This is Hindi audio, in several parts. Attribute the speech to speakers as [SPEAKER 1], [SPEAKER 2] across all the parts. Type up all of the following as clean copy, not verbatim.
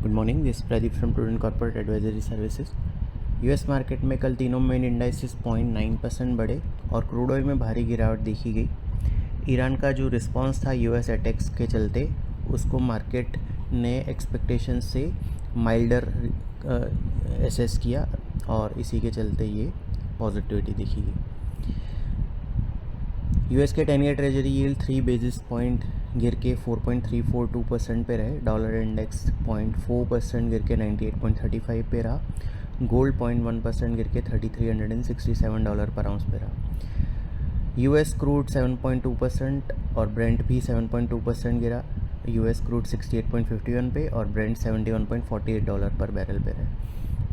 [SPEAKER 1] Good morning, this Pradeep from prudent corporate advisory services. US market में कल तीनों मेन इंडाइसिस 0.9% बढ़े और क्रूड ऑयल में भारी गिरावट देखी गई। ईरान का जो रिस्पांस था यूएस अटैक्स के चलते, उसको मार्केट ने एक्सपेक्टेशन से माइल्डर एसेस किया और इसी के चलते ये पॉजिटिविटी देखी गई। यूएस के 10 year treasury yield 3 basis point गिर के 4.342% पे रहे। डॉलर इंडेक्स 0.4% गिर के 98.35 पे रहा। गोल्ड 0.1% गिर के $3,367 पर आउंस पे रहा। यूएस क्रूड 7.2% और ब्रेंट भी 7.2% गिरा। यूएस क्रूड 68.51 पे और ब्रेंट $71.48 पर बैरल पे रहे।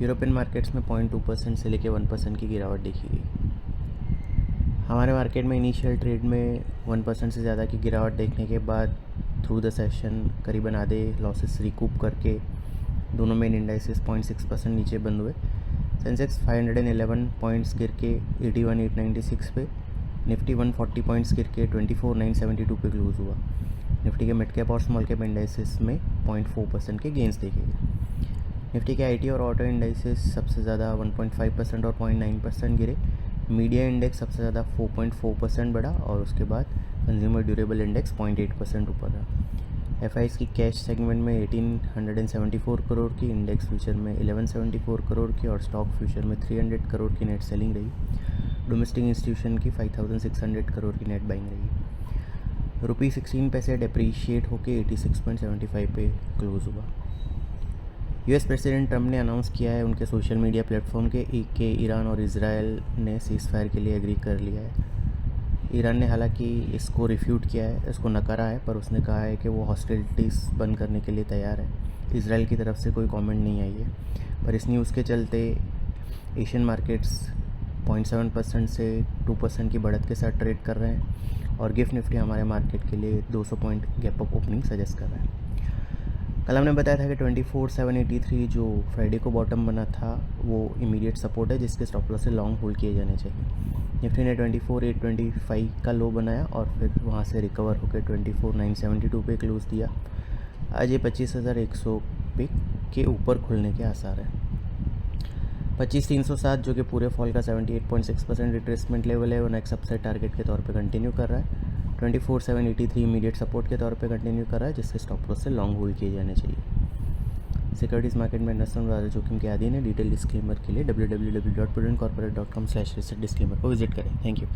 [SPEAKER 1] यूरोपियन मार्केट्स में 0.2% से लेकर 1% की गिरावट देखी गई। हमारे मार्केट में इनिशियल ट्रेड में 1% से ज़्यादा की गिरावट देखने के बाद थ्रू द सेशन करीबन आधे लॉसेस रिकूप करके दोनों मेन इंडाइसेस 0.6% नीचे बंद हुए। सेंसेक्स 511 पॉइंट्स गिर के 81,896 पे, निफ्टी 140 पॉइंट्स गिर के 24,972 पे क्लोज हुआ। निफ्टी के मिड कैप और स्मॉल कैप इंडाइसेस में 0.4% के गेंस देखे गए। निफ्टी के आईटी और ऑटो इंडाइसेस सबसे ज़्यादा 1.5% और 0.9% गिरे। मीडिया इंडेक्स सबसे ज़्यादा 4.4% बढ़ा और उसके बाद कंज्यूमर ड्यूरेबल इंडेक्स 0.8% ऊपर रहा। एफआईज की कैश सेगमेंट में 1874 करोड़ की, इंडेक्स फ्यूचर में 1174 करोड़ की और स्टॉक फ्यूचर में 300 करोड़ की नेट सेलिंग रही। डोमेस्टिक इंस्टीट्यूशन की 5600 करोड़ की नेट बाइंग रही। रुपी 16 पैसे डेप्रीशिएट होकर 86.75 पे क्लोज हुआ। यूएस प्रेसिडेंट ट्रंप ने अनाउंस किया है उनके सोशल मीडिया प्लेटफॉर्म के ईरान और इजराइल ने सीज़ फायर के लिए एग्री कर लिया है। ईरान ने हालांकि इसको रिफ्यूट किया है, इसको नकारा है, पर उसने कहा है कि वो हॉस्टिलिटीज़ बंद करने के लिए तैयार है। इजराइल की तरफ से कोई कमेंट नहीं आई है, पर इस न्यूज़ के चलते एशियन मार्केट्स 0.7% से 2% की बढ़त के साथ ट्रेड कर रहे हैं और गिफ्ट निफ्टी हमारे मार्केट के लिए 200 point gap up opening suggest कर रहा है। कल हमने बताया था कि 24,783 जो फ्राइडे को बॉटम बना था वो इमीडिएट सपोर्ट है, जिसके स्टॉप लॉस से लॉन्ग होल्ड किए जाने चाहिए। निफ्टी ने 24,825 का लो बनाया और फिर वहाँ से रिकवर होकर 24,972 पे क्लोज दिया। आज ये 25,100 पे के ऊपर खुलने के आसार हैं। 25,307 जो कि पूरे फॉल का 78.6% रिट्रेसमेंट लेवल है, वो नेक्स्ट अपसाइड टारगेट के तौर पे कंटिन्यू कर रहा है। 24,783 इमीडिएट सपोर्ट के तौर पे कंटिन्यू कर रहा है, जिससे स्टॉप लॉस से लॉन्ग होल्ड किए जाने चाहिए। सिक्योरिटीज़ मार्केट में इन्वेस्टमेंट वाले जोखिम के अधीन है। डिटेल डिस्क्लेमर के लिए www.prudentcorporate.com/research डिस्क्लेमर को विजिट करें। Thank you.